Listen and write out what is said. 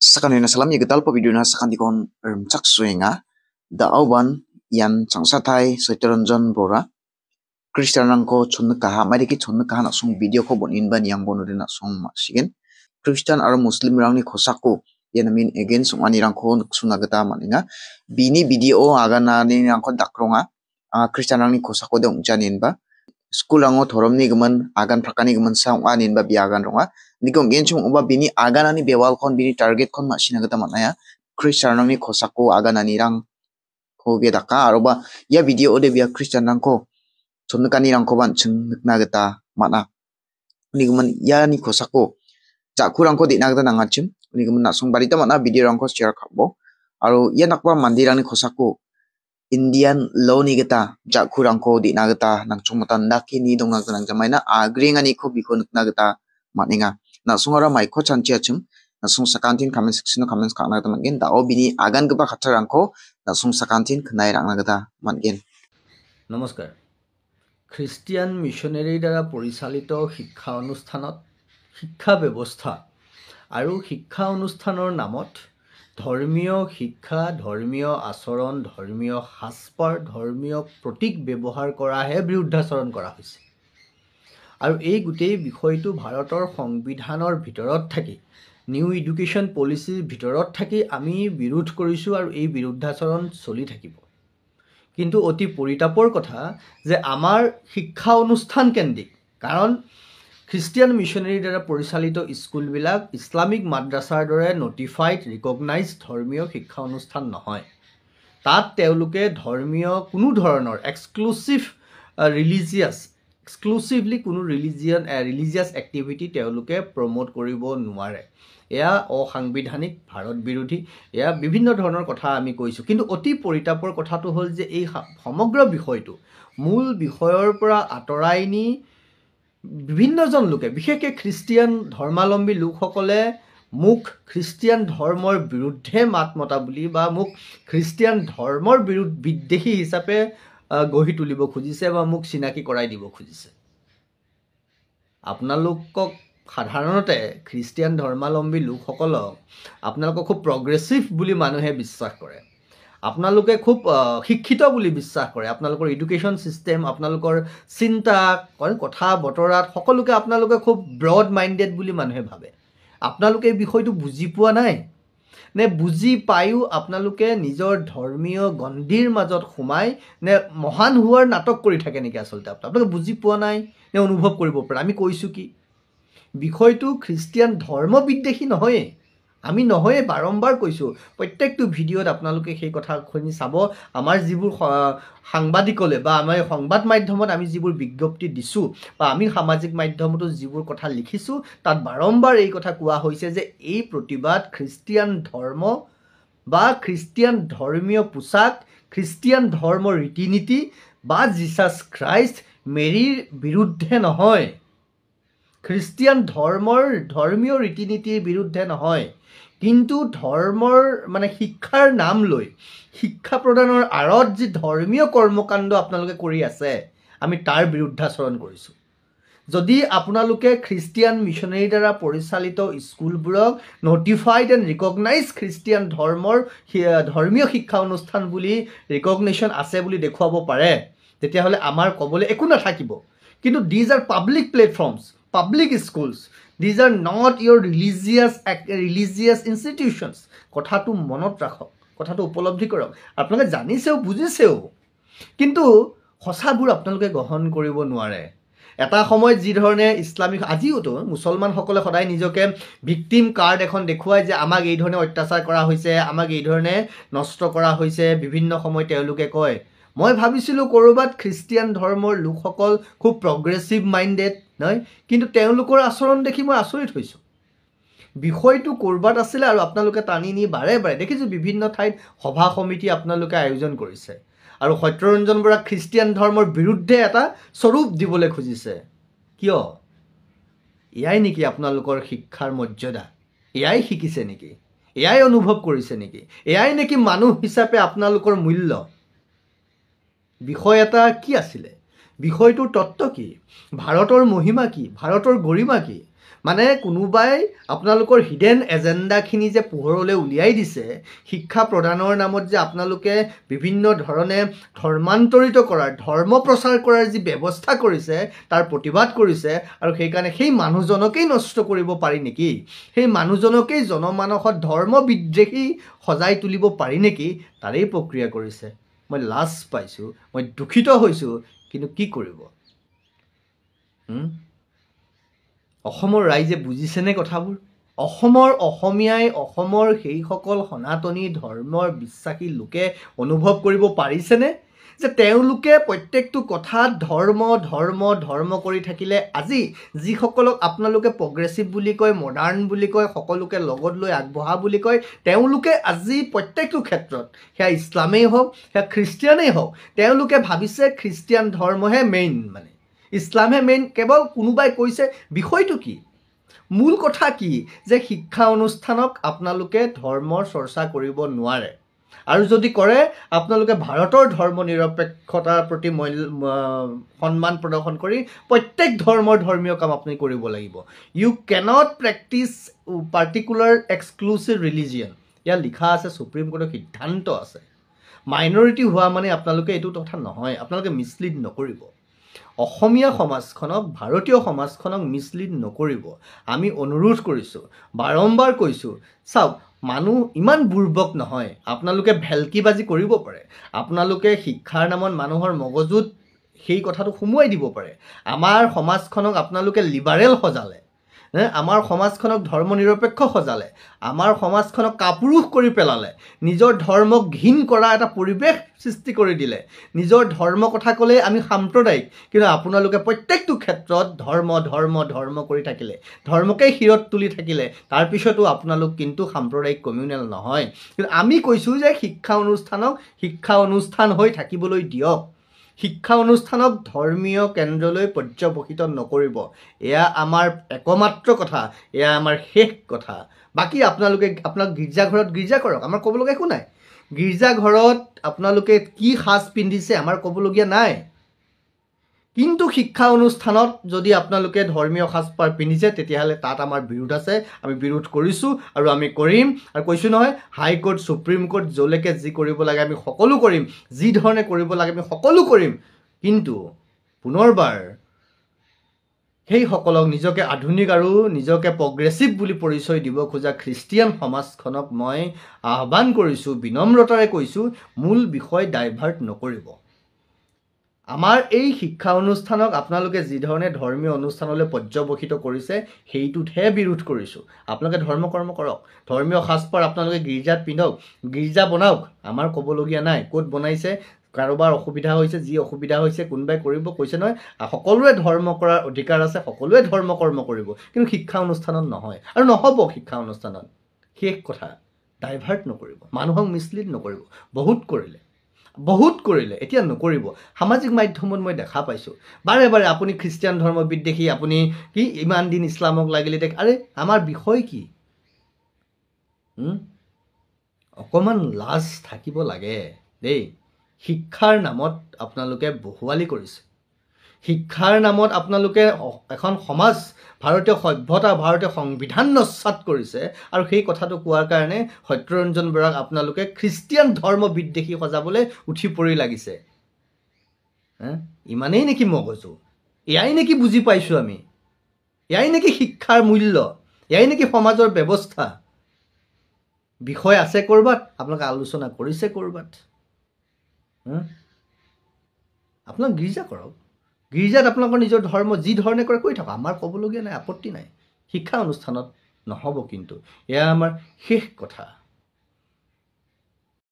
Sakan na salam yegetal po video na sakan dikon cak suenga da awan yan changsatai Saityaranjan Bora Christian rangko chonno kaha maidiki chonno kaha na song video ko bon inban yang bono na song masigen Christian aro Muslim rangni khosako yenamin again song ani rangko nuksuna gata maninga bini video agana ni rangko dakronga Christian rangni khosako de ungjanin ba school rango thoromni gman agan prakani gman sang anin ba biagan ronga nikong genchum uba bini aganani bewal kon bini target kon masina gata manaya Christian rangni khosako aganani rang ko bedaka aroba ya video ode bia Christian rangko chonnukani rangko ban chung nikna gata mana nigman ya ni khosako jaku rangko dina gata nangachim nigman nasung barita mana video rangko share khabo aro ya nakba mandirangni khosako Indian law ni gata jaku rangko dina gata nangchung matan daki ni donga ganang jamaina agringa ni ko biko nikna gata maninga nasungara maiko chanchi achim nasung sakantin comment section comments kakna gata manggen dao bini agan gaba khatarangko nasung sakantin khnai rangna gata manggen নমস্কাৰ Christian মিছনেৰীৰ দ্বাৰা পৰিচালিত শিক্ষা অনুষ্ঠানত শিক্ষা ব্যৱস্থা আৰু শিক্ষা অনুষ্ঠানৰ নামত ধৰ্মীয় শিক্ষা ধৰ্মীয় আচৰণ ধৰ্মীয় সাজপাৰ ধৰ্মীয় প্ৰতীক ব্যৱহাৰ কৰাহে বিৰুদ্ধাচৰণ কৰা হৈছে আৰু এই গোটেই বিষয়টো ভাৰতৰ সংবিধানৰ ভিতৰত থাকি নিউ এডুকেশ্যন পলিচিৰ ভিতৰত থাকি আমি বিৰোধ কৰিছোঁ আৰু এই বিৰুদ্ধাচৰণ চলি থাকিব কিন্তু অতি পৰিতাপৰ কথা যে আমাৰ শিক্ষা অনুষ্ঠান কেন্দ্ৰিক কাৰণ খ্ৰীষ্টিয়ান মিছনেৰীৰ দ্বাৰা পৰিচালিত স্কুলবিলাক ইছলামিক মাদ্ৰাছাৰ দৰে নটিফাইড ৰিকগনাইজ ধৰ্মীয় শিক্ষা অনুষ্ঠান নহয় তাত তেওঁলোকে ধৰ্মীয় কোনো ধৰণৰ এক্সক্লুচিভলি কোনো ৰিলিজিয়াছ এক্টিভিটি তেওঁলোকে প্ৰমোট কৰিব নোৱাৰে এয়া অসাংবিধানিক ভাৰত বিৰোধী এয়া বিভিন্ন ধৰণৰ কথা আমি কৈছোঁ কিন্তু অতি পৰিতাপৰ কথাটো হ'ল যে এই সমগ্ৰ বিষয়টো মূল বিষয়ৰ পৰা আঁতৰাই নি বিভিন্নজন লোকে বিশেষকৈ খ্ৰীষ্টিয়ান ধৰ্মাৱলম্বী লোকসকলে মোক খ্ৰীষ্টিয়ান ধৰ্মৰ বিৰুদ্ধে মাত মতা বুলি বা মোক খ্ৰীষ্টিয়ান ধৰ্মৰ বিদ্বেষী হিচাপে গঢ়ি তুলিব খুজিছে বা মোক চিনাকি কৰাই দিব খুজিছে আপোনালোকক সাধাৰণতে খ্ৰীষ্টিয়ান ধৰ্মাৱলম্বী লোকসকলক আপোনালোকক খুব প্ৰগ্ৰেছিভ বুলি মানুহে বিশ্বাস কৰে আপোনালোকে খুব শিক্ষিত বুলি বিশ্বাস কৰে আপোনালোকৰ এডুকেশ্যন ছিষ্টেম আপোনালোকৰ চিন্তা কথা বতৰাত সকলোকে আপোনালোকে খুব ব্ৰড মাইণ্ডেড বুলি মানুহে ভাবে আপোনালোকে এই বিষয়টো বুজি পোৱা নাই নে বুজি পায়ো আপোনালোকে নিজৰ ধৰ্মীয় গণ্ডিৰ মাজত সোমাই নে মহান হোৱাৰ নাটক কৰি থাকে নেকি আচলতে আপোনালোকে বুজি পোৱা নাই নে অনুভৱ কৰিব পাৰে আমি কৈছোঁ কি বিষয়টো খ্ৰীষ্টিয়ান ধৰ্ম বিদ্বেষী নহয়ে আমি নহয়ে বাৰম্বাৰ কৈছোঁ প্ৰত্যেকটো ভিডিঅ'ত আপোনালোকে সেই কথাখিনি চাব আমাৰ যিবোৰ সাংবাদিকলে বা আমাৰ সংবাদ মাধ্যমত আমি যিবোৰ বিজ্ঞপ্তি দিছোঁ বা আমি সামাজিক মাধ্যমতো যিবোৰ কথা লিখিছোঁ তাত বাৰম্বাৰ এই কথা কোৱা হৈছে যে এই প্ৰতিবাদ খ্ৰীষ্টিয়ান ধৰ্ম বা খ্ৰীষ্টিয়ান ধৰ্মীয় পোছাক খ্ৰীষ্টিয়ান ধৰ্মৰ ৰীতি নীতি বা জিছাছ খ্ৰাইষ্ট মেৰীৰ বিৰুদ্ধে নহয় খ্ৰীষ্টিয়ান ধৰ্মৰ ধৰ্মীয় ৰীতি নীতিৰ বিৰুদ্ধে নহয় কিন্তু ধৰ্মৰ মানে শিক্ষাৰ নাম লৈ শিক্ষা প্ৰদানৰ আঁৰত যি ধৰ্মীয় কৰ্মকাণ্ড আপোনালোকে কৰি আছে আমি তাৰ বিৰুদ্ধাচৰণ কৰিছোঁ যদি আপোনালোকে খ্ৰীষ্টিয়ান মিছনেৰীৰ দ্বাৰা পৰিচালিত স্কুলবোৰক নটিফাইড এণ্ড ৰিকগনাইজ খ্ৰীষ্টিয়ান ধৰ্মীয় শিক্ষা অনুষ্ঠান বুলি ৰিকগনিশ্যন আছে বুলি দেখুৱাব পাৰে তেতিয়াহ'লে আমাৰ ক'বলৈ একো নাথাকিব কিন্তু these are public platforms public schools these are not your religious institutions কথাটো মনত ৰাখক কথাটো উপলব্ধি কৰক আপোনালোকে জানিছেও বুজিছেও কিন্তু সঁচাবোৰ আপোনালোকে গ্ৰহণ কৰিব নোৱাৰে এটা সময়ত যি ধৰণে ইছলামিক আজিওতো মুছলমানসকলে সদায় নিজকে ভিক্টিম কাৰ্ড এখন দেখুৱাই যে আমাক এই ধৰণে অত্যাচাৰ কৰা হৈছে আমাক এই ধৰণে নষ্ট কৰা হৈছে বিভিন্ন সময় তেওঁলোকে কয় মই ভাবিছিলোঁ ক'ৰবাত খ্ৰীষ্টিয়ান ধৰ্মৰ লোকসকল খুব প্ৰগ্ৰেছিভ মাইণ্ডেড নহয় কিন্তু তেওঁলোকৰ আচৰণ দেখি মই আচৰিত হৈছোঁ বিষয়টো ক'ৰবাত আছিলে আৰু আপোনালোকে টানি নি বাৰে বাৰে দেখিছোঁ বিভিন্ন ঠাইত সভা সমিতি আপোনালোকে আয়োজন কৰিছে আৰু সত্যৰঞ্জন বৰা খ্ৰীষ্টিয়ান ধৰ্মৰ বিৰুদ্ধে এটা স্বৰূপ দিবলৈ খুজিছে কিয় এয়াই নেকি আপোনালোকৰ শিক্ষাৰ মৰ্যাদা এয়াই শিকিছে নেকি এয়াই অনুভৱ কৰিছে নেকি এয়াই নেকি মানুহ হিচাপে আপোনালোকৰ মূল্য বিষয় এটা কি আছিলে বিষয়টোৰ তত্ত্ব কি ভাৰতৰ মহিমা কি ভাৰতৰ গৰিমা কি মানে কোনোবাই আপোনালোকৰ হিডেন এজেণ্ডাখিনি যে পোহৰলৈ উলিয়াই দিছে, শিক্ষা প্ৰদানৰ নামত যে আপোনালোকে বিভিন্ন ধৰণে ধৰ্মান্তৰিত কৰাৰ, ধৰ্ম প্ৰচাৰ কৰাৰ যি ব্যৱস্থা কৰিছে, তাৰ প্ৰতিবাদ কৰিছে, আৰু সেইকাৰণে সেই মানুহজনকেই নষ্ট কৰিব পাৰি নেকি, সেই মানুহজনকেই জনমানসত ধৰ্ম বিদ্বেষী সজাই তুলিব পাৰি নেকি, তাৰেই প্ৰক্ৰিয়া কৰিছে। মই লাজ পাইছোঁ, মই দুখিত হৈছোঁ, কিন্তু কি কৰিব? অসমৰ ৰাইজে বুজিছেনে কথাবোৰ? অসমৰ অসমীয়াই, অসমৰ সেইসকল সনাতনী ধৰ্মৰ বিশ্বাসী লোকে অনুভৱ কৰিব পাৰিছেনে যে তেওঁলোকে প্ৰত্যেকটো কথাত ধৰ্ম ধৰ্ম ধৰ্ম কৰি থাকিলে আজি যিসকলক আপোনালোকে প্ৰগ্ৰেছিভ বুলি কয়, মডাৰ্ণ বুলি কয়, সকলোকে লগত লৈ আগবঢ়া বুলি কয়, তেওঁলোকে আজি প্ৰত্যেকটো ক্ষেত্ৰত, সেয়া ইছলামেই হওক, সেয়া খ্ৰীষ্টিয়ানেই হওক, তেওঁলোকে ভাবিছে খ্ৰীষ্টিয়ান ধৰ্মহে মেইন, মানে ইছলামহে মেইন। কেৱল কোনোবাই কৈছে বিষয়টো কি, মূল কথা কি, যে শিক্ষা অনুষ্ঠানক আপোনালোকে ধৰ্মৰ চৰ্চা কৰিব নোৱাৰে, আৰু যদি কৰে আপোনালোকে ভাৰতৰ ধৰ্ম নিৰপেক্ষতাৰ প্ৰতি সন্মান প্ৰদৰ্শন কৰি প্ৰত্যেক ধৰ্মৰ ধৰ্মীয় কাম আপুনি কৰিব লাগিব। You cannot practise particular exclusive religion, ইয়াত লিখা আছে, সুপ্ৰিম কোৰ্টৰ সিদ্ধান্ত আছে। মাইনৰিটি হোৱা মানে আপোনালোকে এইটো কথা নহয়, আপোনালোকে মিছলিড নকৰিব। অসমীয়া সমাজখনক, ভাৰতীয় সমাজখনক মিছলিড নকৰিব। আমি অনুৰোধ কৰিছোঁ, বাৰম্বাৰ কৈছোঁ, চাওক মানুহ ইমান বুৰ্বক নহয়, আপোনালোকে ভেলকিবাজি কৰিব পাৰে, আপোনালোকে শিক্ষাৰ নামত মানুহৰ মগজুত সেই কথাটো সুমুৱাই দিব পাৰে। আমাৰ সমাজখনক আপোনালোকে লিবাৰেল সজালে, আমাৰ সমাজখনক ধৰ্ম নিৰপেক্ষ সজালে, আমাৰ সমাজখনক কাপুৰুষ কৰি পেলালে, নিজৰ ধৰ্মক ঘীন কৰা এটা পৰিৱেশ সৃষ্টি কৰি দিলে। নিজৰ ধৰ্ম কথা ক'লে আমি সাম্প্ৰদায়িক, কিন্তু আপোনালোকে প্ৰত্যেকটো ক্ষেত্ৰত ধৰ্ম ধৰ্ম ধৰ্ম কৰি থাকিলে, ধৰ্মকেই শিৰত তুলি থাকিলে, তাৰপিছতো আপোনালোক কিন্তু সাম্প্ৰদায়িক কমিউনেল নহয়। কিন্তু আমি কৈছোঁ যে শিক্ষা অনুষ্ঠানক শিক্ষা অনুষ্ঠান হৈ থাকিবলৈ দিয়ক, শিক্ষা অনুষ্ঠানক ধৰ্মীয় কেন্দ্ৰলৈ পৰ্যবসিত নকৰিব। এয়া আমাৰ একমাত্ৰ কথা, এয়া আমাৰ শেষ কথা। বাকী আপোনালোকে আপোনাক গীৰ্জাঘৰত গীৰ্জা কৰক, আমাৰ ক'বলগীয়া একো নাই। গীৰ্জাঘৰত আপোনালোকে কি সাজ পিন্ধিছে আমাৰ ক'বলগীয়া নাই, কিন্তু শিক্ষা অনুষ্ঠানত যদি আপোনালোকে ধৰ্মীয় সাজপাৰ পিন্ধিছে তেতিয়াহ'লে তাত আমাৰ বিৰোধ আছে, আমি বিৰোধ কৰিছোঁ আৰু আমি কৰিম। আৰু কৈছোঁ নহয়, হাইকোৰ্ট, সুপ্ৰিম কোৰ্ট, য'লৈকে যি কৰিব লাগে আমি সকলো কৰিম, যি ধৰণে কৰিব লাগে আমি সকলো কৰিম। কিন্তু পুনৰবাৰ সেইসকলক নিজকে আধুনিক আৰু নিজকে প্ৰগ্ৰেছিভ বুলি পৰিচয় দিব খোজা খ্ৰীষ্টিয়ান সমাজখনক মই আহ্বান কৰিছোঁ, বিনম্ৰতাৰে কৈছোঁ, মূল বিষয় ডাইভাৰ্ট নকৰিব। আমাৰ এই শিক্ষা অনুষ্ঠানক আপোনালোকে যি ধৰণে ধৰ্মীয় অনুষ্ঠানলৈ পৰ্যবসিত কৰিছে সেইটোতহে বিৰোধ কৰিছোঁ। আপোনালোকে ধৰ্ম কৰ্ম কৰক, ধৰ্মীয় সাজপাৰ আপোনালোকে গীৰ্জাত পিন্ধক, গীৰ্জা বনাওক, আমাৰ ক'বলগীয়া নাই। ক'ত বনাইছে, কাৰোবাৰ অসুবিধা হৈছে, যি অসুবিধা হৈছে কোনোবাই কৰিব, কৈছে নহয়, সকলোৱে ধৰ্ম কৰাৰ অধিকাৰ আছে, সকলোৱে ধৰ্ম কৰ্ম কৰিব, কিন্তু শিক্ষা অনুষ্ঠানত নহয় আৰু নহ'ব। শিক্ষা অনুষ্ঠানত শেষ কথা, ডাইভাৰ্ট নকৰিব, মানুহক মিছলিড নকৰিব। বহুত কৰিলে, এতিয়া নকৰিব। সামাজিক মাধ্যমত মই দেখা পাইছোঁ বাৰে বাৰে, আপুনি খ্ৰীষ্টিয়ান ধৰ্ম বিদ্বেষী, আপুনি কি ইমান দিন ইছলামক লাগিলে দেখ। আৰে আমাৰ বিষয় কি? অকণমান লাজ থাকিব লাগে দেই। শিক্ষাৰ নামত আপোনালোকে বহুৱালি কৰিছে, শিক্ষাৰ নামত আপোনালোকে এখন সমাজ, ভাৰতীয় সভ্যতা, ভাৰতীয় সংবিধান নস্যাৎ কৰিছে, আৰু সেই কথাটো কোৱাৰ কাৰণে সত্যৰঞ্জন বৰাক আপোনালোকে খ্ৰীষ্টিয়ান ধৰ্ম বিদ্বেষী সজাবলৈ উঠি পৰি লাগিছে। ইমানেই নেকি মগজু? এয়াই নেকি বুজি পাইছোঁ আমি? এয়াই নেকি শিক্ষাৰ মূল্য? এয়াই নেকি সমাজৰ ব্যৱস্থা? বিষয় আছে ক'ৰবাত, আপোনালোকে আলোচনা কৰিছে ক'ৰবাত। আপোনাক গীৰ্জা কৰক, গীৰ্জাত আপোনালোকৰ নিজৰ ধৰ্ম যি ধৰণে কৰে কৰি থাকক, আমাৰ ক'বলগীয়া নাই, আপত্তি নাই। শিক্ষা অনুষ্ঠানত নহ'ব, কিন্তু এয়া আমাৰ শেষ কথা।